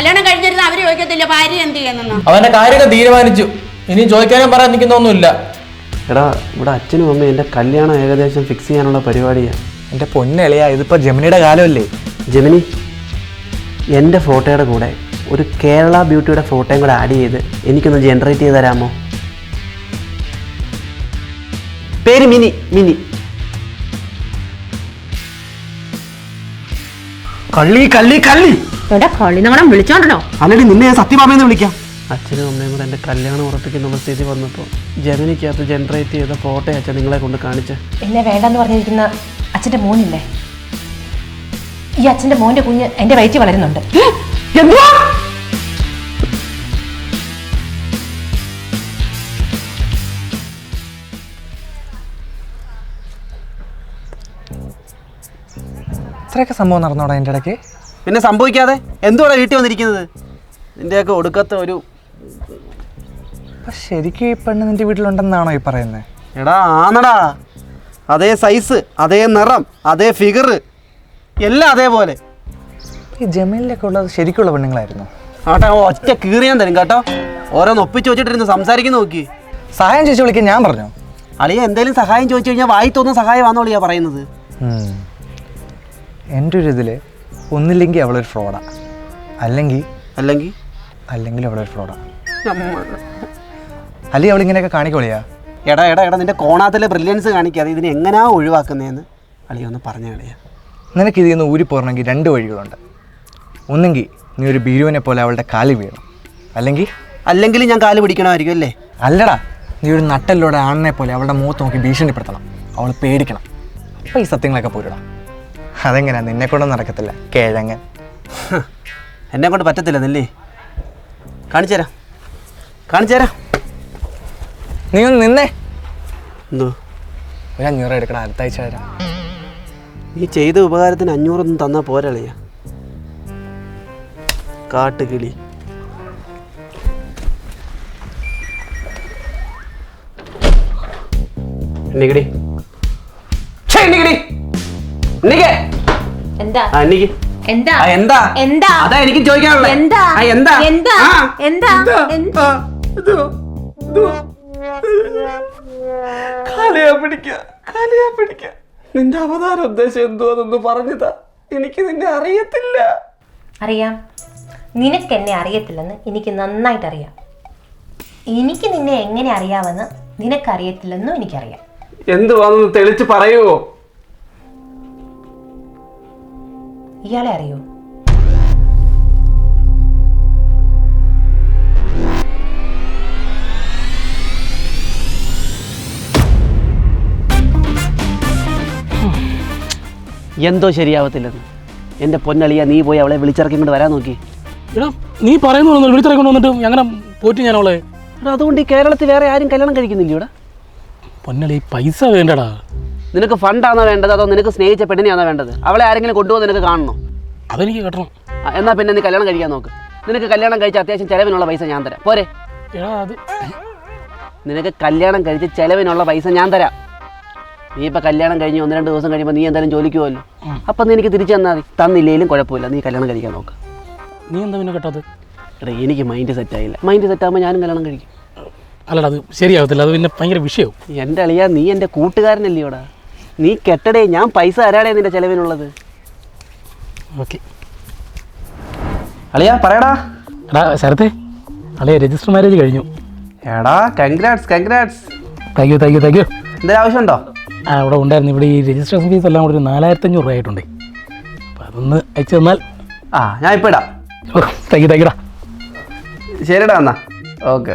കല്യാണം കഴിഞ്ഞിരുന്ന അവര് ചോദിക്കത്തില്ല ഭാര്യ എന്ത് ചെയ്യുന്നു. അവന്റെ കാര്യമൊക്കെ തീരുമാനിച്ചു, ഇനി ചോദിക്കാനും പറയാൻ നിൽക്കുന്നൊന്നുമില്ല. എടാ ഇവിടെ അച്ഛനും അമ്മയും എൻ്റെ കല്യാണം ഏകദേശം ഫിക്സ് ചെയ്യാനുള്ള പരിപാടിയാണ്. എൻ്റെ പൊന്നെളിയാ, ഇതിപ്പോൾ ജെമിനിയുടെ കാലമല്ലേ. ജെമിനി, എൻ്റെ ഫോട്ടോയുടെ കൂടെ ഒരു കേരള ബ്യൂട്ടിയുടെ ഫോട്ടോയും കൂടെ ആഡ് ചെയ്ത് എനിക്കൊന്ന് ജനറേറ്റ് ചെയ്ത് തരാമോ? പേര് മിനി. മിനി കള്ളി കള്ളി കള്ളി എടാ കളി നമ്മളെ വിളിച്ചോണ്ടല്ലോ. അല്ലെങ്കിൽ നിന്നെ സത്യഭാമയെന്ന് വിളിക്കാം. അച്ഛനും അമ്മയും കൂടെ എൻ്റെ കല്യാണം ഉറപ്പിക്കുന്ന സ്ഥിതി വന്നപ്പോൾ ജെമിനിക്കകത്ത് ജനറേറ്റ് ചെയ്ത ഫോട്ടോ അച്ഛൻ നിങ്ങളെ കൊണ്ട് കാണിച്ച്. എന്നെ വേണ്ടെന്ന് പറഞ്ഞിരിക്കുന്ന അച്ഛൻ്റെ മോനില്ലേ, ഈ അച്ഛൻ്റെ മോൻ്റെ കുഞ്ഞ് എൻ്റെ വയറ്റിൽ വളരുന്നുണ്ട്. എന്തുവാ? ഇത്രയൊക്കെ സംഭവം നടന്നോടാ എൻ്റെ ഇടയ്ക്ക്? പിന്നെ സംഭവിക്കാതെ എന്തുവാണ് വീട്ടിൽ വന്നിരിക്കുന്നത്? നിൻ്റെയൊക്കെ ഒടുക്കത്തെ ഒരു... അപ്പം ശരിക്കും ഈ പെണ്ണ് നിൻ്റെ വീട്ടിലുണ്ടെന്നാണോ ഈ പറയുന്നത്? എടാ ആന്നടാ, അതേ സൈസ്, അതേ നിറം, അതേ ഫിഗർ, എല്ലാം അതേപോലെ. ഈ ജമീലിലൊക്കെ ഉള്ളത് ശരിക്കുള്ള പെണ്ണുങ്ങളായിരുന്നു? ആട്ടെ, ഒറ്റ കീറിയാൻ തരും കേട്ടോ. ഓരോന്ന് ഒപ്പിച്ച് വെച്ചിട്ടിരുന്ന് സംസാരിക്കുന്ന നോക്കി. സഹായം ചോദിച്ചു വിളിക്കാൻ ഞാൻ പറഞ്ഞു. അളിയ എന്തെങ്കിലും സഹായം ചോദിച്ചു കഴിഞ്ഞാൽ വായി തോന്നുന്ന സഹായമാണെന്നോ അളിയാ പറയുന്നത്. എൻ്റെ ഒരു ഇതിൽ ഒന്നില്ലെങ്കിൽ അവളൊരു ഫ്രോഡാ, അല്ലെങ്കിൽ അവളൊരു ഫ്രോഡാ, അല്ലെങ്കിൽ അവളിങ്ങനെയൊക്കെ കാണിക്കോളിയാ. എടാ നിന്റെ കോണാത്തിലെ ബ്രില്യൻസ് കാണിക്കാതെ ഇതിനെ എങ്ങനെയാ ഒഴിവാക്കുന്നതെന്ന് അളിയ ഒന്ന് പറഞ്ഞ കളിയാ. നിനക്ക് ഇതിൽ നിന്ന് ഊരി പോരണമെങ്കിൽ 2 വഴികളുണ്ട്. ഒന്നെങ്കിൽ നീ ഒരു ബീരുവിനെ പോലെ അവളുടെ കാലിൽ വീഴണം, അല്ലെങ്കിൽ ഞാൻ കാല് പിടിക്കണമായിരിക്കും അല്ലേ? അല്ലടാ, നീ ഒരു നട്ടല്ലോടെ ആണിനെ പോലെ അവളുടെ മുഖത്ത് നോക്കി ഭീഷണിപ്പെടുത്തണം, അവൾ പേടിക്കണം. അപ്പോൾ ഈ സത്യങ്ങളൊക്കെ പോരിടാം. അതെങ്ങനെയാ? നിന്നെ കൊണ്ടൊന്നും നടക്കത്തില്ല കിഴങ്ങൻ. എന്നെ കൊണ്ട് പറ്റത്തില്ല നെല്ലേ. കാണിച്ചു തരാം. നീ ഒന്ന് നിന്നേ. എന്തോ? ഒരു 500 എടുക്കണം, അടുത്ത ആഴ്ച തരാം. നീ ചെയ്ത ഉപകാരത്തിന് 500 തന്നാൽ പോരളിയ. കാട്ടുകിളി. എണ്ണിക്കടി. എന്താ എന്താ എന്താ എന്താ അതാ എനിക്ക് ചോദിക്കാനുള്ളത്. എന്താ എന്താ എന്താ എന്താ എന്താ കാലിയാ പിടിക്ക. നിന്റെ അവതാര ഉദ്ദേശം എന്തുവാന്നൊന്ന് പറഞ്ഞതാ. എനിക്ക് നിന്നെ അറിയത്തില്ല. അറിയാം, നിനക്ക് എന്നെ അറിയത്തില്ലെന്ന് എനിക്ക് നന്നായിട്ട് അറിയാം. എനിക്ക് നിന്നെ എങ്ങനെ അറിയാമെന്ന് നിനക്കറിയത്തില്ലെന്നും എനിക്കറിയാം. എന്തുവാന്ന് തെളിച്ച് പറയുവോ? ഇയാളെ അറിയോ? എന്തോ ശരിയാവത്തില്ലെന്ന്. എൻ്റെ പൊന്നളിയ, നീ പോയി അവളെ വിളിച്ചിറക്കി കൊണ്ട് വരാൻ നോക്കി. എടാ നീ പറയുന്നു വിളിച്ചിറക്കൊണ്ട് വന്നിട്ട് അങ്ങനെ പോറ്റി ഞാൻ അവളെ. അതുകൊണ്ട് ഈ കേരളത്തിൽ വേറെ ആരും കല്യാണം കഴിക്കുന്നില്ല ഇവിടെ. പൊന്നളി പൈസ വേണ്ടടാ. നിനക്ക് ഫണ്ടാണോ വേണ്ടത്, അതോ നിനക്ക് സ്നേഹിച്ച പെണ്ണിനെയാണോ വേണ്ടത്? അവളെ ആരെങ്കിലും കൊണ്ടുപോകുന്ന നിനക്ക് കാണണോ? അതെനിക്ക് കിട്ടണം. എന്നാൽ പിന്നെ നീ കല്യാണം കഴിക്കാൻ നോക്ക്. നിനക്ക് കല്യാണം കഴിച്ച അത്യാവശ്യം ചിലവിനുള്ള പൈസ ഞാൻ തരാം, പോരെ? നിനക്ക് കല്യാണം കഴിച്ച് ചിലവിനുള്ള പൈസ ഞാൻ തരാം. നീ ഇപ്പം കല്യാണം കഴിഞ്ഞ് 1-2 ദിവസം കഴിയുമ്പോൾ നീ എന്തായാലും ജോലിക്ക് പോകുമല്ലോ. അപ്പം നീ എനിക്ക് തിരിച്ചു തന്നാൽ മതി. തന്നില്ലേലും കുഴപ്പമില്ല, നീ കല്യാണം കഴിക്കാൻ നോക്ക്. നീ എന്താ പിന്നെ കേട്ടത്? എടാ എനിക്ക് മൈൻഡ് സെറ്റായില്ല. മൈൻഡ് സെറ്റാകുമ്പോൾ ഞാനും കല്യാണം കഴിക്കും. അല്ലടാ അത് ശരിയാവത്തില്ല, അത് പിന്നെ ഭയങ്കര വിഷയവും. എൻ്റെ അളിയാ, നീ എൻ്റെ കൂട്ടുകാരനല്ലേ ഇവിടെ. നീ കെട്ടടേ, ഞാൻ പൈസ തരാടേ നിൻ്റെ ചിലവിനുള്ളത്. ഓക്കെ അളിയാ പറയടാ. എടാ ശരത്തെ, അളിയ രജിസ്റ്റർ മാരേജ് കഴിഞ്ഞു. എടാ കൺഗ്രാറ്റ്സ്. Thank you. എന്തെങ്കിലും ആവശ്യമുണ്ടോ? ഇവിടെ ഉണ്ടായിരുന്നു. ഇവിടെ ഈ രജിസ്ട്രേഷൻ ഫീസ് എല്ലാം കൂടി 4500 രൂപ ആയിട്ടുണ്ട്. അപ്പം അതൊന്ന് അയച്ചു തന്നാൽ. ഞാൻ ഇപ്പോൾ ഇടാം. താങ്ക് യുടാ. ശരിടാ എന്നാ. ഓക്കെ.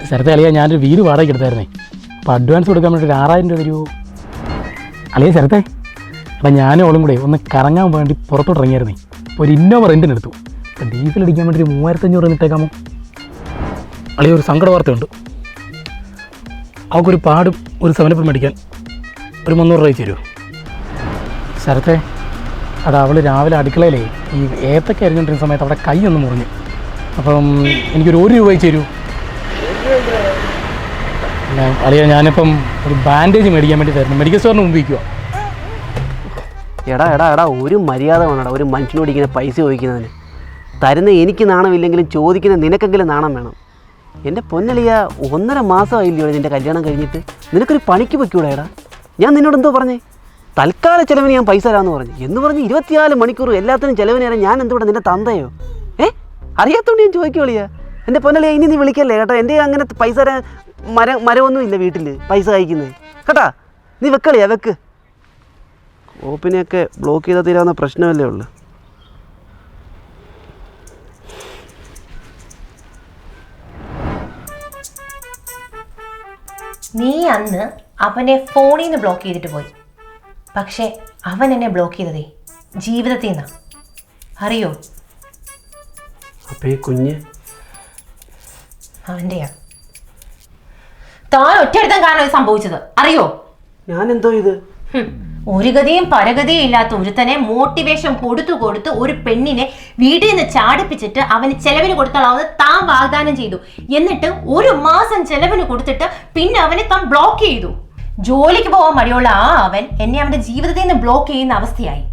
ശരത്തെ അളിയ, ഞാനൊരു വീട് വാടകയ്ക്ക് എടുത്തായിരുന്നേ. അപ്പോൾ അഡ്വാൻസ് കൊടുക്കാൻ വേണ്ടി 6000 രൂപ ഒരു അളിയ. ശരത്തെ എടാ, ഞാനും അവളും കൂടെ ഒന്ന് കറങ്ങാൻ വേണ്ടി പുറത്തോട്ട് ഇറങ്ങിയായിരുന്നേ. അപ്പോൾ ഒരു ഇന്നോവ റെൻറ്റിനെടുത്തു. അപ്പോൾ ഡീസൽ അടിക്കാൻ വേണ്ടി 3500 ഇട്ടേക്കാമോ? അളിയ ഒരു സങ്കട വാർത്തയുണ്ട്. അവൾക്കൊരു പാടും ഒരു 7up മേടിക്കാൻ ഒരു 300 രൂപ തരുമോ? ശരത്തെ അത് അവൾ രാവിലെ അടുക്കളയിലേ ഈ ഏത്തൊക്കെ അരിഞ്ഞുകൊണ്ടിരുന്ന സമയത്ത് അവിടെ കൈ ഒന്ന് മുറിഞ്ഞു. അപ്പം എനിക്കൊരു 1 രൂപ തരൂ. പിന്നെ അളിയ, ഞാനിപ്പം ഒരു ബാൻഡേജ് മേടിക്കാൻ വേണ്ടി തരുന്നു. മെഡിക്കൽ സ്റ്റോറിന് മുമ്പ് വയ്ക്കുക. എടാ എടാ എടാ ഒരു മര്യാദ വേണടാ ഒരു മനുഷ്യനോട് ഇങ്ങനെ പൈസ ചോദിക്കുന്നതിന്. തരുന്ന എനിക്ക് നാണമില്ലെങ്കിലും ചോദിക്കുന്ന നിനക്കെങ്കിലും നാണം വേണം. എൻ്റെ പൊന്നളിയ 1.5 മാസമായില്ലയോ നിൻ്റെ കല്യാണം കഴിഞ്ഞിട്ട്? നിനക്കൊരു പണിക്ക് പൊയ്ക്കൂടാ എടാ? ഞാൻ നിന്നോട് എന്തോ പറഞ്ഞേ? തൽക്കാല ചിലവിന് ഞാൻ പൈസ തരാമെന്ന് പറഞ്ഞു. എന്ന് പറഞ്ഞ് 24 മണിക്കൂർ എല്ലാത്തിനും ചിലവിന് തരാൻ ഞാൻ എന്തുകൂടെ നിൻ്റെ തന്തയോ? അറിയാത്തോണ്ട് ഞാൻ ചോദിക്കുവളിയാ. എൻ്റെ പൊന്നളിയ ഇനി നീ വിളിക്കല്ലേ കേട്ടോ. എൻ്റെ അങ്ങനെ പൈസ തരാൻ മരമൊന്നും ഇല്ല വീട്ടിൽ പൈസ അയക്കുന്നത് കേട്ടാ. നീ വെക്കളിയാ വെക്ക്. ഓപ്പിനെയൊക്കെ ബ്ലോക്ക് ചെയ്താൽ തീരാവുന്ന പ്രശ്നമല്ലേ ഉള്ളൂ. നീ അന്ന് അവനെ ഫോണിൽ നിന്ന് ബ്ലോക്ക് ചെയ്തിട്ട് പോയി. പക്ഷെ അവൻ എന്നെ ബ്ലോക്ക് ചെയ്തതേ ജീവിതത്തിൽ നിന്നാ. അറിയോ? അപ്പം ഈ കുഞ്ഞ് അവൻ്റെയാ. താൻ ഒറ്റയെടുത്താൻ കാരണം ഇത് സംഭവിച്ചത് അറിയോ? ഞാനെന്തോ ഇത് ഒരു ഗതിയും പരഗതിയും ഇല്ലാത്ത ഒരുത്തനെ മോട്ടിവേഷൻ കൊടുത്തു ഒരു പെണ്ണിനെ വീട്ടിൽ നിന്ന് ചാടിപ്പിച്ചിട്ട് അവന് ചെലവിന് കൊടുത്തോളാവുന്ന താൻ വാഗ്ദാനം ചെയ്തു. എന്നിട്ട് 1 മാസം ചെലവിന് കൊടുത്തിട്ട് പിന്നെ അവനെ താൻ ബ്ലോക്ക് ചെയ്തു. ജോലിക്ക് പോകാൻ മടിയുള്ള അവൻ എന്നെ അവന്റെ ജീവിതത്തിൽ നിന്ന് ബ്ലോക്ക് ചെയ്യുന്ന അവസ്ഥയായി.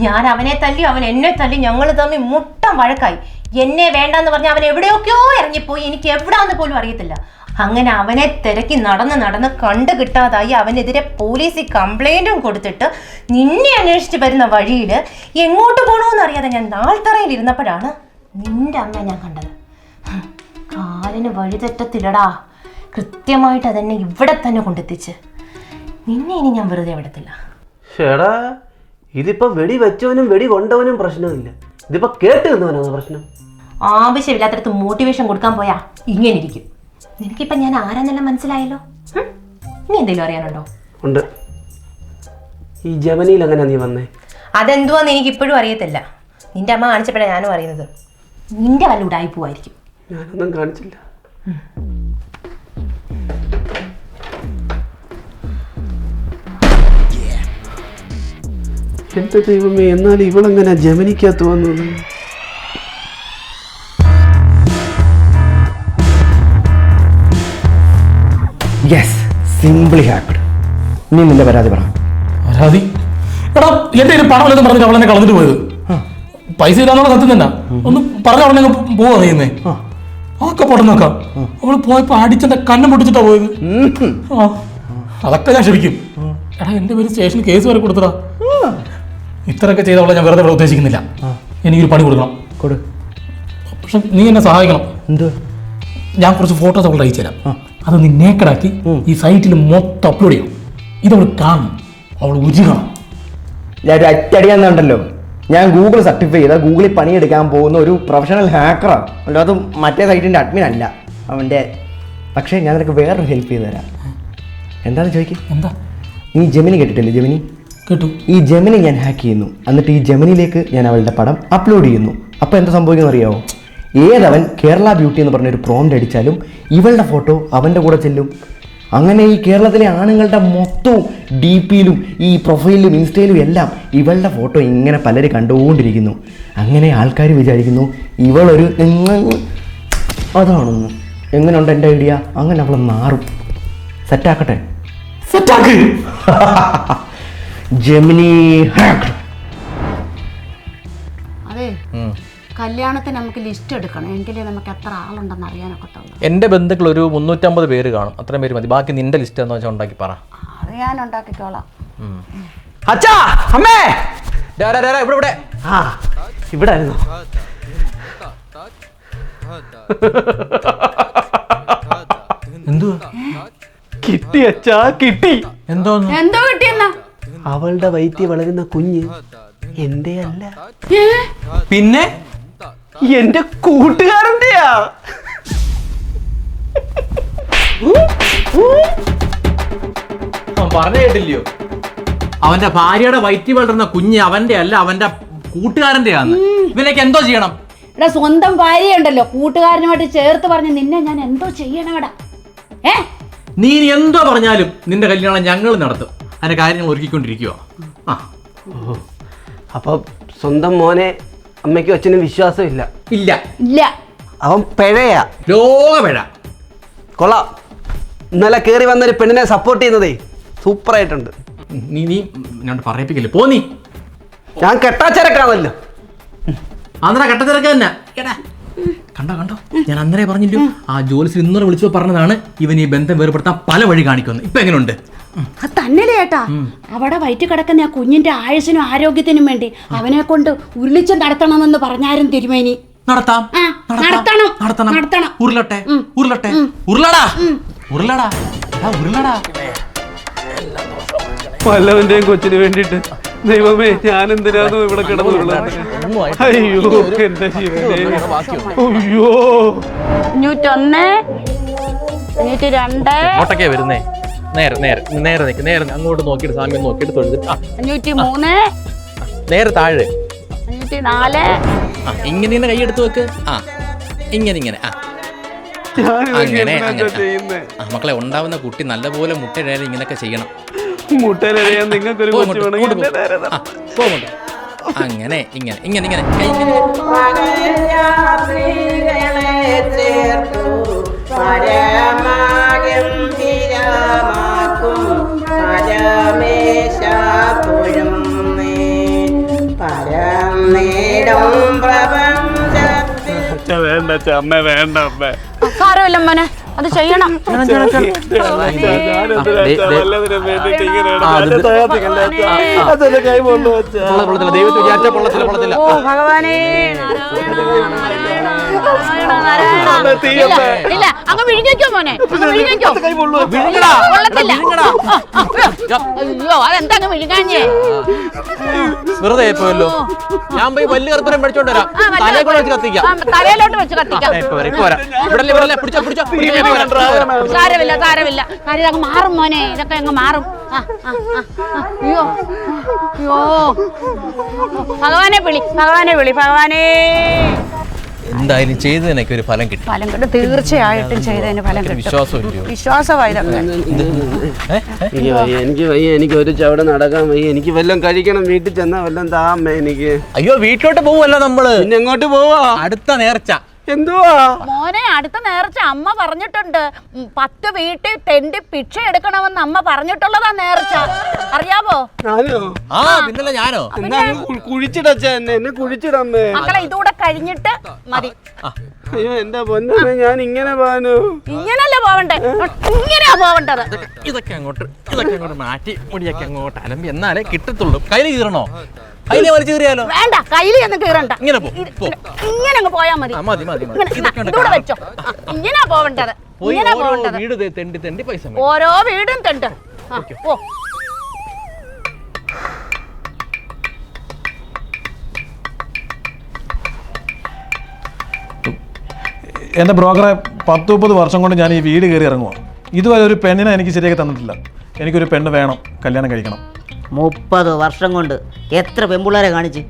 ഞാൻ അവനെ തല്ലി, അവൻ എന്നെ തല്ലി, ഞങ്ങൾ തമ്മിൽ മുട്ടം വഴക്കായി. എന്നെ വേണ്ടെന്ന് പറഞ്ഞ് അവൻ എവിടെയൊക്കെയോ ഇറങ്ങിപ്പോയി. എനിക്ക് എവിടാന്ന് പോലും അറിയത്തില്ല. അങ്ങനെ അവനെ തിരക്കി നടന്ന് കണ്ടു കിട്ടാതായി. അവനെതിരെ പോലീസിൽ കംപ്ലൈൻറ്റും കൊടുത്തിട്ട് നിന്നെ അന്വേഷിച്ച് വരുന്ന വഴിയിൽ എങ്ങോട്ട് പോകണമെന്ന് അറിയാതെ ഞാൻ നാൾത്തറയിൽ ഇരുന്നപ്പോഴാണ് നിന്റെ അമ്മ ഞാൻ കണ്ടത്. കാലിന് വഴിതെറ്റത്തില്ലടാ. കൃത്യമായിട്ട് അതെന്നെ ഇവിടെ തന്നെ കൊണ്ടെത്തിച്ച്. നിന്നെ ഇനി ഞാൻ വെറുതെ വിടത്തില്ല. ചേടാ ഇതിപ്പോൾ വെടി വെച്ചവനും വെടി കൊണ്ടവനും പ്രശ്നമില്ല. ഇതിപ്പോൾ കേട്ട് നിന്നവനാണ് പ്രശ്നം. ആവശ്യമില്ലാത്തടത്ത് മോട്ടിവേഷൻ കൊടുക്കാൻ പോയാ ഇങ്ങനെ ഇരിക്കും. നിനക്കിപ്പം ഞാൻ ആരാന്നെല്ലാം മനസ്സിലായല്ലോ. നീ എന്തെങ്കിലും അറിയാനുണ്ടോ? ഉണ്ട്. ഈ ജമനിയിൽ എങ്ങനെ നീ വന്നേ? അതെന്തുവാന്ന് എനിക്ക് ഇപ്പോഴും അറിയത്തില്ല. നിന്റെ അമ്മ കാണിച്ചപ്പോഴാണ് ഞാനും അറിയുന്നത്. നിന്റെ വല്ല ഉടായി പോവായിരിക്കും. ഞാനൊന്നും കാണിച്ചില്ല. എന്റെ ദൈവമേ, എന്നാൽ ഇവളെങ്ങനെ ജമനിക്കകത്ത് വന്നത്? Yes, simply happened. നീ നിന്റെ പരാതി പറ. പരാതി? എടാ എന്റെ ഒരു പണം വല്ലതും പറഞ്ഞിട്ട് അവളെന്നെ കളഞ്ഞിട്ട് പോയത്. പൈസ ഇല്ലാന്നുള്ള സത്യം തന്നെ. ഒന്ന് പറഞ്ഞ അവളെ പോവാ ചെയ്യുന്നേ. ഒക്കെ പൊട്ടം നോക്കാം. അവള് പോയപ്പോ അടിച്ചെന്റെ കണ്ണം പൊട്ടിച്ചിട്ടാ പോയത്. അതൊക്കെ ഞാൻ ക്ഷമിക്കും. എടാ എന്റെ പേര് സ്റ്റേഷനിൽ കേസ് വരെ കൊടുത്തടാ. ഇത്രയൊക്കെ ചെയ്തവളെ ഞാൻ വെറുതെ ഉദ്ദേശിക്കുന്നില്ല. എനിക്കൊരു പണി കൊടുക്കണം. പക്ഷെ നീ എന്നെ സഹായിക്കണം. എന്ത്? ഞാൻ കുറച്ച് ഫോട്ടോസ് അവളുടെ അയച്ചു തരാം. അത് നീ നേക്കടാക്കി ഈ സൈറ്റിൽ മൊത്തം അപ്ലോഡ് ചെയ്യണം. ഇതവൾ കാണും, അവൾ ഉരുകണം. ഞാൻ ഒരു അറ്റടിയാന്നുണ്ടല്ലോ. ഞാൻ ഗൂഗിൾ സർട്ടിഫൈ ചെയ്ത ഗൂഗിളിൽ പണിയെടുക്കാൻ പോകുന്ന ഒരു പ്രൊഫഷണൽ ഹാക്കറാണ്. അല്ലാതെ മറ്റേ സൈറ്റിൻ്റെ അഡ്മിൻ അല്ല അവൻ്റെ. പക്ഷേ ഞാൻ നിനക്ക് വേറൊരു ഹെൽപ്പ് ചെയ്ത് തരാം. എന്താണെന്ന് ചോദിക്കും. എന്താ? നീ ജെമിനി കേട്ടിട്ടില്ലേ? ജെമിനി കേട്ടു. ഈ ജെമിനി ഞാൻ ഹാക്ക് ചെയ്യുന്നു. എന്നിട്ട് ഈ ജെമിനിയിലേക്ക് ഞാൻ അവളുടെ പടം അപ്ലോഡ് ചെയ്യുന്നു. അപ്പോൾ എന്താ സംഭവിക്കുന്നത് അറിയാമോ? ഏതവൻ കേരള ബ്യൂട്ടി എന്ന് പറഞ്ഞൊരു പ്രോംപ്റ്റ് അടിച്ചാലും ഇവളുടെ ഫോട്ടോ അവൻ്റെ കൂടെ ചെല്ലും. അങ്ങനെ ഈ കേരളത്തിലെ ആണുങ്ങളുടെ മൊത്തവും DP-യിലും ഈ പ്രൊഫൈലിലും ഇൻസ്റ്റയിലും എല്ലാം ഇവളുടെ ഫോട്ടോ ഇങ്ങനെ പലരും കണ്ടുകൊണ്ടിരിക്കുന്നു. അങ്ങനെ ആൾക്കാർ വിചാരിക്കുന്നു ഇവളൊരു അതാണെന്ന്. എങ്ങനെയുണ്ട് എൻ്റെ ഐഡിയ? അങ്ങനെ അവൾ മാറും. സെറ്റാക്കട്ടെ? സെറ്റാക്ക്. Gemini hack. അതെ, കല്യാണത്തിന് നമുക്ക് ലിസ്റ്റ് എടുക്കണം. എങ്കിലേ നമുക്ക് എത്ര ആളുണ്ടെന്ന് അറിയാനൊക്കത്തുള്ളൂ. എൻ്റെ ബന്ധുക്കൾ ഒരു 350 പേര് കാണും. അത്രയും പേര് മതി. ബാക്കി നിന്റെ ലിസ്റ്റ് എന്ന് വെച്ചാൽ ഉണ്ടാക്കി പറ. അത് ഞാൻ ഉണ്ടാക്കിക്കോളാം. അച്ഛാ, അമ്മേ, ഇവിടെ ആ ഇവിടെ ആയിരുന്നു. എന്തുവാ? കിട്ടി അച്ഛാ, കിട്ടി. എന്തോ കിട്ടിയെന്നാ? അവളുടെ വയറ്റിൽ വളരുന്ന കുഞ്ഞ് എന്റെ അല്ല, പിന്നെ എന്റെ കൂട്ടുകാരന്റെയാ. പറഞ്ഞു കേട്ടില്ലയോ? അവന്റെ ഭാര്യയുടെ വയറ്റിൽ വളരുന്ന കുഞ്ഞ് അവന്റെ അല്ല, അവന്റെ കൂട്ടുകാരന്റെ ആന്ന്. ഇവനൊക്കെ എന്തോ ചെയ്യണം? എടാ, സ്വന്തം ഭാര്യയുണ്ടല്ലോ, കൂട്ടുകാരനുമായിട്ട് ചേർത്ത് പറഞ്ഞ് നിന്നെ ഞാൻ എന്തോ ചെയ്യണവടാ. നീ ഇനി എന്തോ പറഞ്ഞാലും നിന്റെ കല്യാണം ഞങ്ങൾ നടത്തും. അതിന്റെ കാര്യങ്ങൾ ഒരുക്കിക്കൊണ്ടിരിക്കുക. അപ്പൊ സ്വന്തം മോനെ അമ്മയ്ക്കും അച്ഛനും വിശ്വാസമില്ല? ഇല്ല ഇല്ല. അവൻ പിഴയാ, ലോകപിഴ. കൊള്ളാം. ഇന്നലെ കയറി വന്നൊരു പെണ്ണിനെ സപ്പോർട്ട് ചെയ്യുന്നതേ സൂപ്പറായിട്ടുണ്ട്. നീ ഞാൻ പറയിപ്പിക്കില്ലേ? പോ നീ. ഞാൻ കെട്ടാച്ചരക്കാണല്ലോ. അന്നേരം കെട്ടത്തിരക്ക തന്നെ കണ്ടോ ഞാൻ അന്നേരെ പറഞ്ഞില്ലോ ആ ജോലിസ് ഇന്നലെ വിളിച്ചപ്പോൾ പറഞ്ഞതാണ് ഇവൻ ഈ ബന്ധം വേർപെടുത്താൻ പല വഴി കാണിക്കുമെന്ന്. ഇപ്പൊ എങ്ങനെയുണ്ട്? അത് തന്നെയല്ലേ ചേട്ടാ, അവിടെ വയറ്റിൽ കിടക്കുന്ന ആ കുഞ്ഞിന്റെ ആയുസിനും ആരോഗ്യത്തിനും വേണ്ടി അവനെ കൊണ്ട് ഉരുളിച്ച് നടത്തണമെന്ന് പറഞ്ഞാരും തിരുമേനി. നടത്താം നടത്തണം. ഉരുളട്ടെ ഉരുളട്ടെ ഉരുളടാ ഉരുളടാ ഉരുളടാ. വല്ലവന്റെയും കൊച്ചിന് വേണ്ടിട്ട് ദൈവമേ ഞാൻ എന്തിനാണ് ഇവിടെ കിടന്നുള്ളത്? അയ്യോ എന്റെ ശിവനേ. അയ്യോ 501 502 ഓട്ടൊക്കെ വരുന്നേ. നേരെ നേരെ നേരെ നിൽക്ക്. നേരെ അങ്ങോട്ട് നോക്കിയിട്ട് സാമ്യം നോക്കിയിട്ട് തൊഴുത് 503 നേരെ താഴെ 504 ഇങ്ങനെ കൈയെടുത്ത് വെക്ക്. ഇങ്ങനെ അങ്ങനെ മക്കളെ ഉണ്ടാവുന്ന കുട്ടി നല്ലപോലെ മുട്ടയിടാൻ ഇങ്ങനെയൊക്കെ ചെയ്യണം. മുട്ടയിലറിയാൻ നിങ്ങൾക്കൊരു കൊച്ചു വേണമെങ്കിൽ അങ്ങനെ ഇങ്ങനെ വേണ്ട അമ്മ വേണ്ട അമ്മ. സാരമില്ല മോനെ, അത് ചെയ്യണം. ദൈവത്തെ വിചാരിച്ച പൊള്ളത്തില്ല. ഇല്ല അങ്ങ് വിഴുങ്ങിക്കോ മോനെ, അയ്യോ അതെന്താ അങ്ങ് വിഴുങ്ങാഞ്ഞേ? വെറുതെ പോയല്ലോ. ഞാൻ പോയി വലിയ കർപ്പൂരം മേടിച്ചോണ്ട് വരാം. തലയിലോട്ട് വെച്ച് കത്തിക്കാം. സാരമില്ല കാര്യം അങ്ങ് മാറും മോനെ, ഇതൊക്കെ അങ്ങ് മാറും. അയ്യോ അയ്യോ ഭഗവാനെ വിളി ഭഗവാനെ. എന്തായാലും ചെയ്തതിനൊക്കെ ഒരു ഫലം കിട്ടും. തീർച്ചയായിട്ടും ചെയ്തതിന് ഫലം കിട്ടും. വിശ്വാസമായി എനിക്ക് വയ്യ, എനിക്ക് ഒരു ചവിട നടക്കാൻ വയ്യ, എനിക്ക് വല്ലതും കഴിക്കണം. വീട്ടിൽ ചെന്നാ വല്ലതും താമേ എനിക്ക്. അയ്യോ വീട്ടിലോട്ട് പോവല്ലോ നമ്മള്. പിന്നെ എങ്ങോട്ട് പോവാ? അടുത്ത നേർച്ച. എന്തുവാ മോനെ? അടുത്ത നേർച്ച അമ്മ പറഞ്ഞിട്ടുണ്ട്. 10 വീട്ടിൽ തെണ്ടി ഭിക്ഷ എടുക്കണമെന്ന് അമ്മ പറഞ്ഞിട്ടുള്ളതാ നേർച്ച, അറിയാവോ? ഞാനോ? പിന്നല്ല ഞാനോ? കുഴിച്ചിടച്ച എന്നെ കുഴിച്ചിടമ്മേ. മക്കളെ ഇതുകൂടെ കഴിഞ്ഞിട്ട് മതി. അയ്യോ എന്റെ പൊന്നമ്മേ, ഞാൻ ഇങ്ങനെ പോവാനോ? ഇങ്ങനല്ല പോവണ്ടേ, ഇങ്ങനെയാ പോവേണ്ടത്. ഇതൊക്കെ അങ്ങോട്ട് മാറ്റി മുടിയൊക്കെ അങ്ങോട്ട് അലമ്പി എന്നാലേ കിട്ടത്തുള്ളൂ. കയ്യിൽ കീറണോ? കയ്യിലെ വലിച്ചു കീറിയാലോ? വേണ്ട, കയ്യിൽ ഒന്നും കീറണ്ട. ഇങ്ങനെ ഇങ്ങനെ അങ്ങ് പോയാ മതി. ഇതൂടെ വെച്ചോ. ഇങ്ങനെയാ പോവേണ്ടത്. വീട് തെണ്ടി പൈസ ഓരോ വീടും തെണ്ട്. ഓ എൻ്റെ ബ്രോക്കറെ 10-30 വർഷം കൊണ്ട് ഞാൻ ഈ വീട് കയറി ഇറങ്ങുക. ഇതുവരെ ഒരു പെണ്ണിനെ എനിക്ക് ശരിയാക്കി തന്നിട്ടില്ല. എനിക്കൊരു പെണ്ണ് വേണം, കല്യാണം കഴിക്കണം. 30 വർഷം കൊണ്ട് എത്ര പെൺപിള്ളേരെ കാണിച്ച്?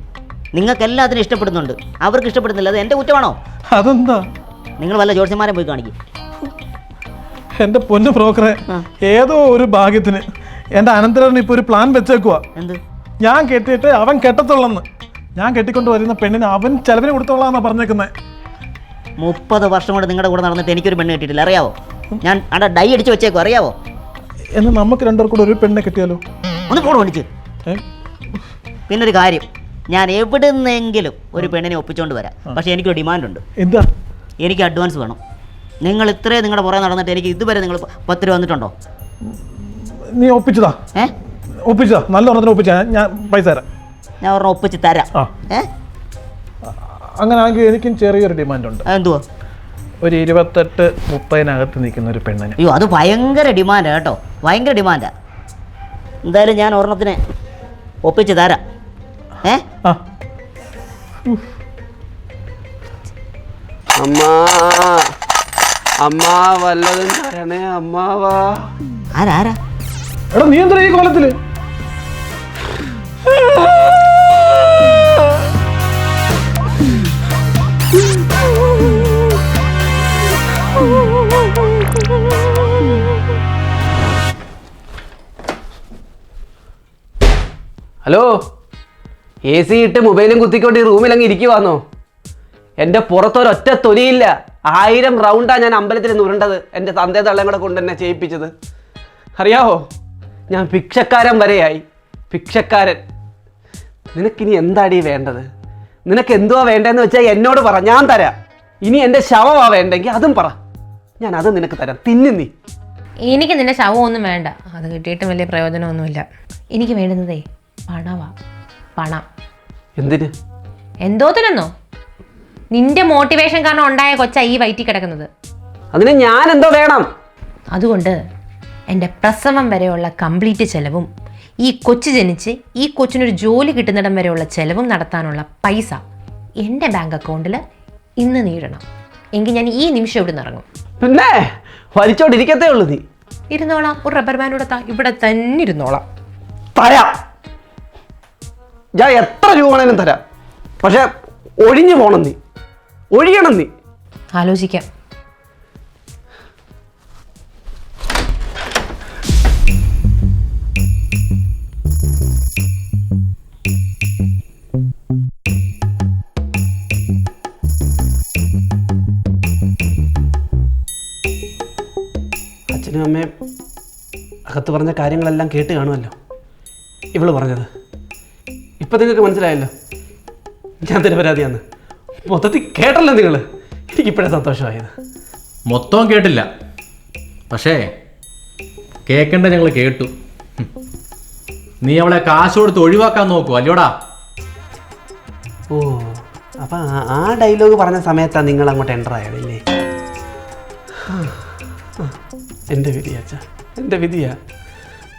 നിങ്ങൾക്ക് എല്ലാത്തിനും ഇഷ്ടപ്പെടുന്നുണ്ട്, അവർക്ക് ഇഷ്ടപ്പെടുന്നില്ല. അത് എൻ്റെ കുറ്റമാണോ? അതെന്താ? നിങ്ങൾ വല്ല ജ്യോത്സ്യന്മാരെ പോയി കാണിക്കും. എൻ്റെ പൊന്നു ബ്രോക്കറെ, ഏതോ ഒരു ഭാഗ്യത്തിന് എൻ്റെ അനന്തരവൻ ഇപ്പോൾ ഒരു പ്ലാൻ വെച്ചേക്കുവാ. എന്ത്? ഞാൻ കെട്ടിയിട്ട് അവൻ കെട്ടത്തുള്ളെന്ന്. ഞാൻ കെട്ടിക്കൊണ്ട് വരുന്ന പെണ്ണിന് അവൻ ചെലവിന് കൊടുത്തോളാന്നാ പറഞ്ഞേക്കുന്നത്. 30 വർഷം കൊണ്ട് നിങ്ങളുടെ കൂടെ നടന്നിട്ട് എനിക്കൊരു പെണ്ണ് കിട്ടിയിട്ടില്ല, അറിയാവോ? ഞാൻ അവിടെ ഡൈ അടിച്ച് വെച്ചേക്കോ, അറിയാവോ? എന്നാൽ നമുക്ക് രണ്ടുപേർ കൂടെ ഒരു പെണ്ണിനെ കിട്ടിയാലോ? ഒന്ന് ഫോൺ വിളിച്ച്. പിന്നൊരു കാര്യം, ഞാൻ എവിടെ നിന്നെങ്കിലും ഒരു പെണ്ണിനെ ഒപ്പിച്ചുകൊണ്ട് വരാം. പക്ഷേ എനിക്കൊരു ഡിമാൻഡുണ്ട്. എന്താ? എനിക്ക് അഡ്വാൻസ് വേണം. നിങ്ങൾ ഇത്രയും നിങ്ങളുടെ പുറകെ നടന്നിട്ട് എനിക്ക് ഇതുവരെ നിങ്ങൾ 10 രൂപ വന്നിട്ടുണ്ടോ? നീ ഒപ്പിച്ചതാ? ഒപ്പിച്ചതാ? നല്ല ഒരെണ്ണത്തിന് ഒപ്പിച്ചാ ഞാൻ പൈസ തരാം. ഞാൻ ഒരെണ്ണം ഒപ്പിച്ച് തരാം. അങ്ങനെ ആണെങ്കിൽ എനിക്കും ചെറിയൊരു ഡിമാൻഡുണ്ട്. എന്തുവാ? ഒരു 28-30 നിൽക്കുന്ന ഒരു പെണ്ണിന്. അയ്യോ അത് ഭയങ്കര ഡിമാൻഡാണ് കേട്ടോ, ഭയങ്കര ഡിമാൻഡാണ്. എന്തായാലും ഞാൻ ഒരെണ്ണത്തിന് ഒപ്പിച്ച് തരാം. അമ്മാ വല്ലതും തരണേ അമ്മാവാ. ആരാ? എടാ നീ എന്താ ഈ കോലത്തില്? ഹലോ, AC ഇട്ട് മൊബൈലും കുത്തിക്കൊണ്ട് ഈ റൂമിൽ അങ്ങ് ഇരിക്കുവാന്നോ? എൻ്റെ പുറത്തൊരൊറ്റ തൊലിയില്ല. 1000 റൗണ്ടാണ് ഞാൻ അമ്പലത്തിൽ നിന്ന് ഉരുണ്ടത്. എൻ്റെ തന്തേ തള്ളയും കൂടെ കൊണ്ട് എന്നെ ചെയ്യിപ്പിച്ചത്. അറിയാവോ, ഞാൻ ഭിക്ഷക്കാരൻ വരെയായി. ഭിക്ഷക്കാരൻ. നിനക്കിനി എന്താടി വേണ്ടത്? നിനക്ക് എന്തുവാ വേണ്ടതെന്ന് വെച്ചാൽ എന്നോട് പറ, ഞാൻ തരാം. ഇനി എൻ്റെ ശവമാ വേണ്ടെങ്കിൽ അതും പറ, ഞാൻ അത് നിനക്ക് തരാം. തിന്നു നീ. എനിക്ക് നിന്റെ ശവമൊന്നും വേണ്ട, അത് കിട്ടിയിട്ടും വലിയ പ്രയോജനമൊന്നുമില്ല. എനിക്ക് വേണ്ടുന്നതേ പണവാ, പണം. എന്തിന്? എന്തോത്തിനെന്നോ? നിന്റെ മോട്ടിവേഷൻ കാരണം ഉണ്ടായ കൊച്ചാ ഈ വയറ്റിൽ കിടക്കുന്നത്. അതിന് ഞാൻ എന്തോ വേണം? അതുകൊണ്ട് എൻ്റെ പ്രസവം വരെയുള്ള കംപ്ലീറ്റ് ചെലവും ഈ കൊച്ചു ജനിച്ച് ഈ കൊച്ചിനൊരു ജോലി കിട്ടുന്നിടം വരെയുള്ള ചെലവും നടത്താനുള്ള പൈസ എൻ്റെ ബാങ്ക് അക്കൗണ്ടിൽ ഇന്ന് നീടണം. എങ്കിൽ ഞാൻ ഈ നിമിഷം ഇവിടെ നിന്ന് ഇറങ്ങും. പിന്നെ വലിച്ചോണ്ടിരിക്കത്തേ ഉള്ളൂ നീ. ഇരുന്നോളാം, ഒരു റബ്ബർ ബാൻഡ് കൊടുത്താ ഇവിടെ തന്നെ ഇരുന്നോളാം. തരാം, ഞാൻ എത്ര രൂപ വേണേലും തരാം. പക്ഷെ ഒഴിഞ്ഞു പോണം നീ, ഒഴിയണം നീ. ആലോചിക്കാം. അച്ഛനും അമ്മയും അകത്ത് പറഞ്ഞ കാര്യങ്ങളെല്ലാം കേട്ട് കാണുമല്ലോ ഇവള് പറഞ്ഞത്. ഇപ്പം നിങ്ങൾക്ക് മനസ്സിലായല്ലോ ഞാൻ നിരപരാധിയാന്ന്. മൊത്തത്തിൽ കേട്ടല്ലോ നിങ്ങൾ. എനിക്കിപ്പോഴേ സന്തോഷമായത്. മൊത്തം കേട്ടില്ല, പക്ഷേ കേൾക്കേണ്ട ഞങ്ങൾ കേട്ടു. നീ അവളെ കാശ് കൊടുത്ത് ഒഴിവാക്കാൻ നോക്കൂ അല്ലോടാ. ഓ, അപ്പം ആ ഡയലോഗ് പറഞ്ഞ സമയത്താണ് നിങ്ങൾ അങ്ങോട്ട് എൻ്റർ ആയതല്ലേ? എൻ്റെ വിധിയാ അച്ഛാ, എൻ്റെ വിധിയാ.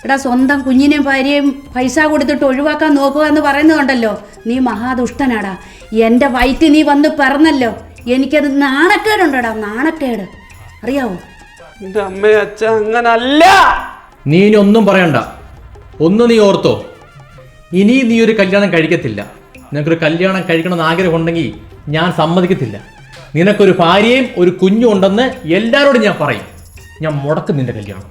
എടാ, സ്വന്തം കുഞ്ഞിനെയും ഭാര്യയും പൈസ കൊടുത്തിട്ട് ഒഴിവാക്കാൻ നോക്കുക എന്ന് പറയുന്നുണ്ടല്ലോ, നീ മഹാദുഷ്ടനാടാ. എൻ്റെ വയറ്റിൽ നീ വന്ന് പിറന്നല്ലോ, എനിക്കത് നാണക്കേടുണ്ടോടാ, നാണക്കേട്. അറിയാവോ? എൻ്റെ അമ്മേ അച്ഛ, അങ്ങനല്ല. നീ ഇനി ഒന്നും പറയണ്ട. ഒന്ന് നീ ഓർത്തോ, ഇനി നീ ഒരു കല്യാണം കഴിക്കത്തില്ല. നിനക്കൊരു കല്യാണം കഴിക്കണമെന്ന് ആഗ്രഹം ഉണ്ടെങ്കിൽ ഞാൻ സമ്മതിക്കത്തില്ല. നിനക്കൊരു ഭാര്യയും ഒരു കുഞ്ഞും ഉണ്ടെന്ന് എല്ലാവരോടും ഞാൻ പറയും. ഞാൻ മുടക്കും നിന്റെ കല്യാണം.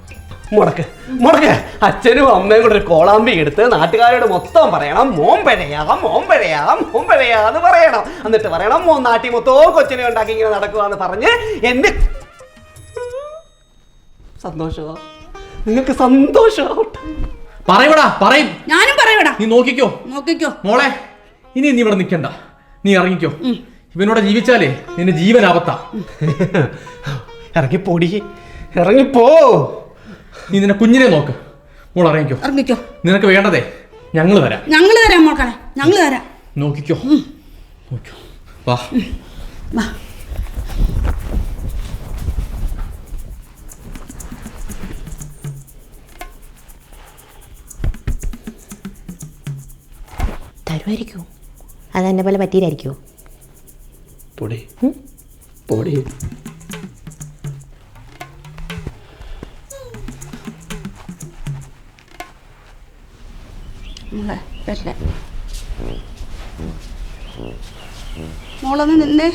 മുടക്ക് മുടക്ക്. അച്ഛനും അമ്മയും കൂടെ ഒരു കോളാമ്പി എടുത്ത് നാട്ടുകാരോട് മൊത്തം പറയണം, മോൻ പിഴയാ, മോൻ പിഴയാ, മോൻ പിഴയാന്ന് പറയണം. എന്നിട്ട് പറയണം, മോൻ നാട്ടിൽ മൊത്തവും കൊച്ചിനെ ഉണ്ടാക്കി ഇങ്ങനെ നടക്കുവാന്ന് പറഞ്ഞ് എന്റെ സന്തോഷമാ. നിങ്ങൾക്ക് സന്തോഷമാവട്ടെ. പറയടാ, പറയും. ഞാനും പറയടാ. നീ നോക്കിക്കോ, നോക്കിക്കോ മോളെ. ഇനി നീ ഇവിടെ നിൽക്കണ്ട, നീ ഇറങ്ങിക്കോ. ഇവനോടെ ജീവിച്ചാലേ നിന്റെ ജീവൻ ആപത്താ. ഇറങ്ങിപ്പോടി, ഇറങ്ങിപ്പോ. നീ നിന്റെ കുഞ്ഞിനെ നോക്ക്. മോൾ ഇറങ്ങിക്കോ, ഇറങ്ങിക്കോ. നിനക്ക് വേണ്ടതേ ഞങ്ങൾ തരാം. ഞങ്ങൾ തരാം മോളെ, ഞങ്ങൾ തരാം. നോക്കിക്കോ, നോക്കിക്കോ. വാ വാ. തരുമായിരിക്കുമോ? അതെന്നെ പോലെ പറ്റിയില്ലായിരിക്കുമോ? പൊടി പൊടി. മോളൊന്ന് നിന്നേ.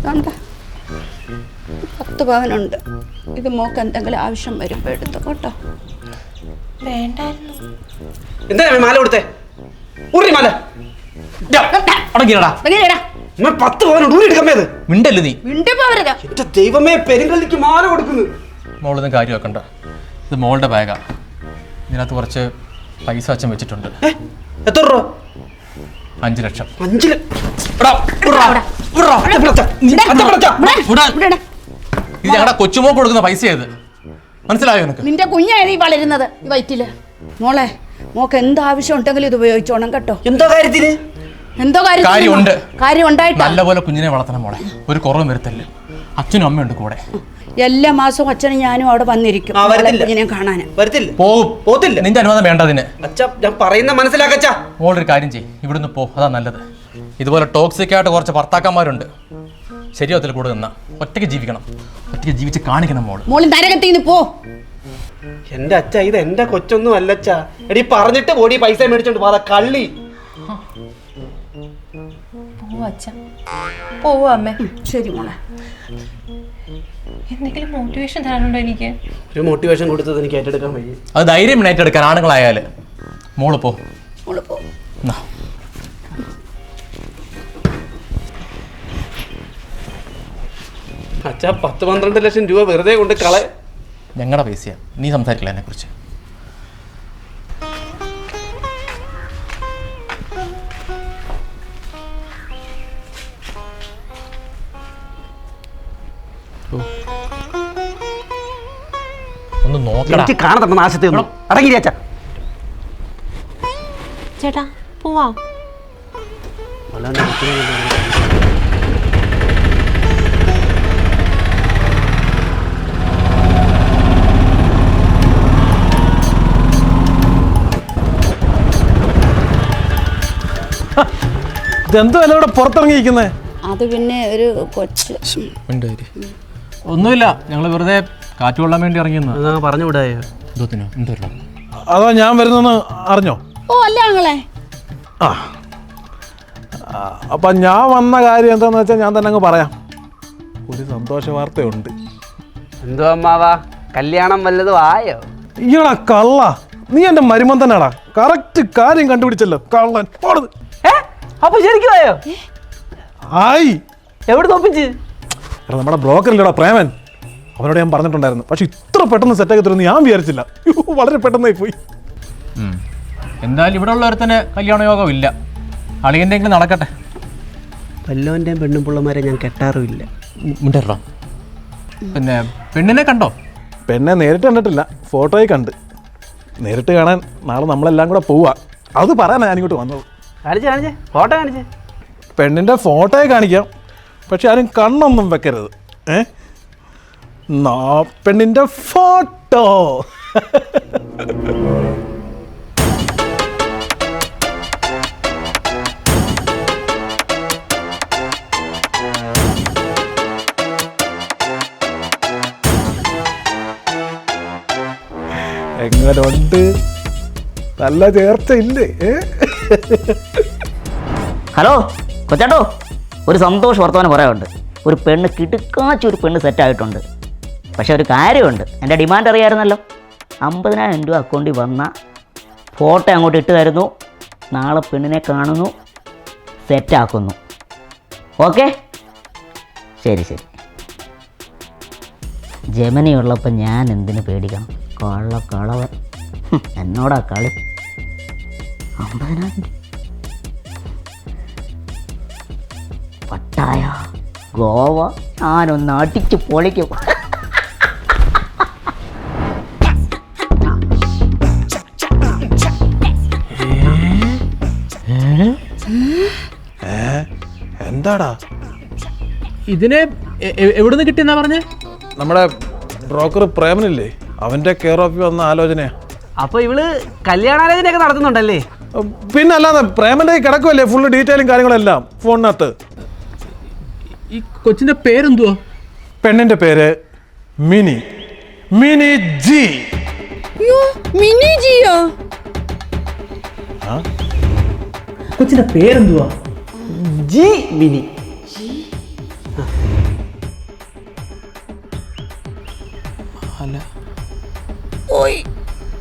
വേണ്ട, 10 പവനുണ്ട്. ഇത് മോക്ക് എന്തെങ്കിലും ആവശ്യം വരുമ്പോൾ എടുത്തോ കേട്ടോ. വേണ്ടായിരുന്നു. എന്താ മാല കൊടുത്തേ? ഉറി മാല. അടങ്ങിയടാ. 10 പവനുണ്ട്, ഊരി എടുക്കാൻ. മിണ്ടല്ലേ നീ. എന്റെ ദൈവമേ, പെരുങ്കല്ലിക്ക് മാല കൊടുക്കുന്നു. മോളൊന്നും കാര്യമാക്കണ്ട. ഇത് മോളുടെ ബാഗാ. ഇതിനകത്ത് കുറച്ച് പൈസ അച്ഛൻ വെച്ചിട്ടുണ്ട്. എത്ര രൂപ? 5 ലക്ഷം. 5 ഇത് ഞങ്ങളുടെ കൊച്ചുമോക്ക് കൊടുക്കുന്ന പൈസയത്. മനസ്സിലായോ നിനക്ക്? നിന്റെ കുഞ്ഞായത് ഈ വളരുന്നത് ഈ വയറ്റില്. മോളെ, മോക്ക് എന്താവശ്യം ഉണ്ടെങ്കിലും ഇത് ഉപയോഗിച്ചോണം കേട്ടോ. എന്തോ കാര്യത്തിന്? എന്തോ കാര്യമുണ്ട്. കാര്യം ഉണ്ടായിട്ട് നല്ലപോലെ കുഞ്ഞിനെ വളർത്തണം മോളെ. ഒരു കുറവും വരുത്തല്ലേ. അച്ഛനും അമ്മയുണ്ട് കൂടെ. എല്ലാ മാസവും അച്ഛനും ഞാനും അവിടെ വന്നിരിക്കും കുഞ്ഞിനെ കാണാൻ. പോകത്തില്ല. നിന്റെ അനുവാദം വേണ്ട അതിന്. അച്ഛാ, ഞാൻ പറയുന്ന മനസ്സിലാക്കച്ചാ. മോളൊരു കാര്യം ചെയ്യ്, ഇവിടുന്ന് പോ, അതാ നല്ലത്. ഇതുപോലെ ടോക്സിക് ആയിട്ട് കുറച്ച് ഭർത്താക്കന്മാരുണ്ട്. ശരിയാവത്തിൽ കൂടെ നിന്നാ ഒറ്റയ്ക്ക് ജീവിക്കണം, ഒറ്റയ്ക്ക് ജീവിച്ച് കാണിക്കണം മോള്. മോള് നരകത്തിന്ന് പോ. എന്റെ അച്ഛ, ഇത് എന്റെ കൊച്ചൊന്നും അല്ലച്ചാ. എടി പറഞ്ഞിട്ട് ഓടി പൈസ മേടിച്ചോണ്ട് പോവാ കള്ളി. പോവോ അമ്മേ? ശരി മോളെ. എന്തെങ്കിലും മോട്ടിവേഷൻ തരാനുണ്ടോ എനിക്ക്? ഒരു മോട്ടിവേഷൻ കൊടുത്തത് എനിക്ക് ഏറ്റെടുക്കാൻ വയ്യ. അത് ധൈര്യം ഏറ്റെടുക്കാൻ ആണുങ്ങളായാല്. മോള് പോ. മോള് പോ. അച്ഛാ, 10-12 ലക്ഷം രൂപ വെറുതെ കൊണ്ട് കള. ഞങ്ങളുടെ പൈസയാ, നീ സംസാരിക്കില്ല എന്നെ കുറിച്ച്. ഒന്ന് നോക്കണം. എനിക്ക് കാണത്തണ്ട നാശത്തെ ഒന്നും അടങ്ങി ചേച്ചാ. ചേട്ടാ പോവാ. ഇതെന്തോ അല്ല ഇവിടെ പുറത്തിറങ്ങിയിരിക്കുന്നേ? അത് പിന്നെ ഒരു കൊച്ച്. ഒന്നുമില്ല, ഞങ്ങൾ വെറുതെ കാറ്റ് കൊള്ളാൻ വേണ്ടി ഇറങ്ങിയെന്ന്. പറഞ്ഞു വിടായോ? അതോ ഞാൻ വരുന്നെന്ന് അറിഞ്ഞോ? ഓ അല്ല ഞങ്ങളെ. ആ അപ്പം ഞാൻ വന്ന കാര്യം എന്താണെന്ന് വെച്ചാൽ ഞാൻ തന്നെ അങ്ങ് പറയാം. ഒരു സന്തോഷ വാർത്തയുണ്ട്. എന്തോ അമ്മാവാ, കല്യാണം വല്ലതും ആയോ? ഈടാ കള്ള, നീ എൻ്റെ മരുമൻ തന്നെയാടാ. കറക്റ്റ് കാര്യം കണ്ടുപിടിച്ചല്ലോ കള്ളൻ. പോണത് അപ്പൊ ശരിക്കുമായോ? ആയി. എവിടെ തോപ്പിച്ച്? എടാ നമ്മുടെ ബ്രോക്കറില്ലടാ പ്രേമൻ, അവനോട് ഞാൻ പറഞ്ഞിട്ടുണ്ടായിരുന്നു. പക്ഷെ ഇത്ര പെട്ടെന്ന് സെറ്റാക്കി തരുമെന്ന് ഞാൻ വിചാരിച്ചില്ല. വളരെ പെട്ടെന്നായി പോയി. എന്തായാലും ഇവിടെ ഉള്ളവരത്തന്നെ കല്യാണ യോഗം ഇല്ല. അളിയൻ്റെങ്കിലും നടക്കട്ടെ. വല്ലോൻ്റെയും പെണ്ണും പിള്ളമാരെ ഞാൻ കെട്ടാറുമില്ല. പിന്നെ പെണ്ണിനെ കണ്ടോ? പെണ്ണെ നേരിട്ട് കണ്ടിട്ടില്ല, ഫോട്ടോയിൽ കണ്ട്. നേരിട്ട് കാണാൻ നാളെ നമ്മളെല്ലാം കൂടെ പോവുക. അത് പറയാനാണ് ഞാനിങ്ങോട്ട് വന്നത്. കാണിച്ചേ ഫോട്ടോ കാണിച്ചേ. പെണ്ണിൻ്റെ ഫോട്ടോയെ കാണിക്കാം, പക്ഷെ ആരും കണ്ണൊന്നും വെക്കരുത്. പെണ്ണിൻ്റെ ഫോട്ടോ. എങ്ങനുണ്ട്? നല്ല ചേർച്ച ഇല്ലേ? ഹലോ കൊച്ചാട്ടോ, ഒരു സന്തോഷ വർത്തമാനം പറയാനുണ്ട്. ഒരു പെണ്ണ് കിടുക്കാച്ചൊരു പെണ്ണ് സെറ്റായിട്ടുണ്ട്. പക്ഷെ ഒരു കാര്യമുണ്ട്, എൻ്റെ ഡിമാൻഡ് അറിയാമായിരുന്നല്ലോ. 50,000 രൂപ അക്കൗണ്ടിൽ വന്ന ഫോട്ടോ അങ്ങോട്ട് ഇട്ട് തരുന്നു. നാളെ പെണ്ണിനെ കാണുന്നു, സെറ്റാക്കുന്നു. ഓക്കെ, ശരി ശരി. ജമനി ഉള്ളപ്പോൾ ഞാൻ എന്തിനു പേടിക്കണം? കളവൻ എന്നോടാ കളി. 50,000 പട്ടായ ഗോവ ഞാനൊന്ന് അടിച്ച് പൊളിക്കും. എന്താടാ ഇതിനെ എവിടുന്ന് കിട്ടിയെന്നാ പറഞ്ഞേ? നമ്മുടെ ബ്രോക്കർ പ്രേമനില്ലേ, അവൻ്റെ കെയർ ഓഫിൽ വന്ന ആലോചനയാ. അപ്പൊ ഇവള് കല്യാണാലോചനയൊക്കെ നടത്തുന്നുണ്ടല്ലേ? പിന്നെ അല്ലാതെ പ്രേമൻ്റെ കിടക്കുമല്ലേ ഫുള്ള് ഡീറ്റെയിലും കാര്യങ്ങളെല്ലാം ഫോണിനകത്ത്. ഈ കൊച്ചിന്റെ പേരെന്തുവാ? പെണ്ണിൻ്റെ പേര് മിനി. മിനി ജി. മിനി ജിയോ? കൊച്ചിന്റെ പേരെന്തുവാ? ജി മിനി.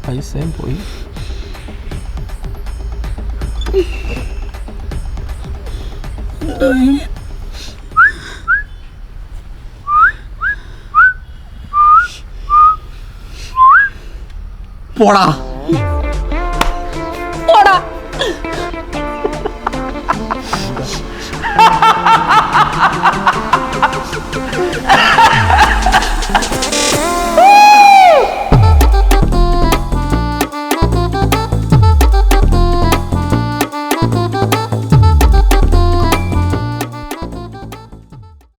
പൈസയും പോയി. പോടാ.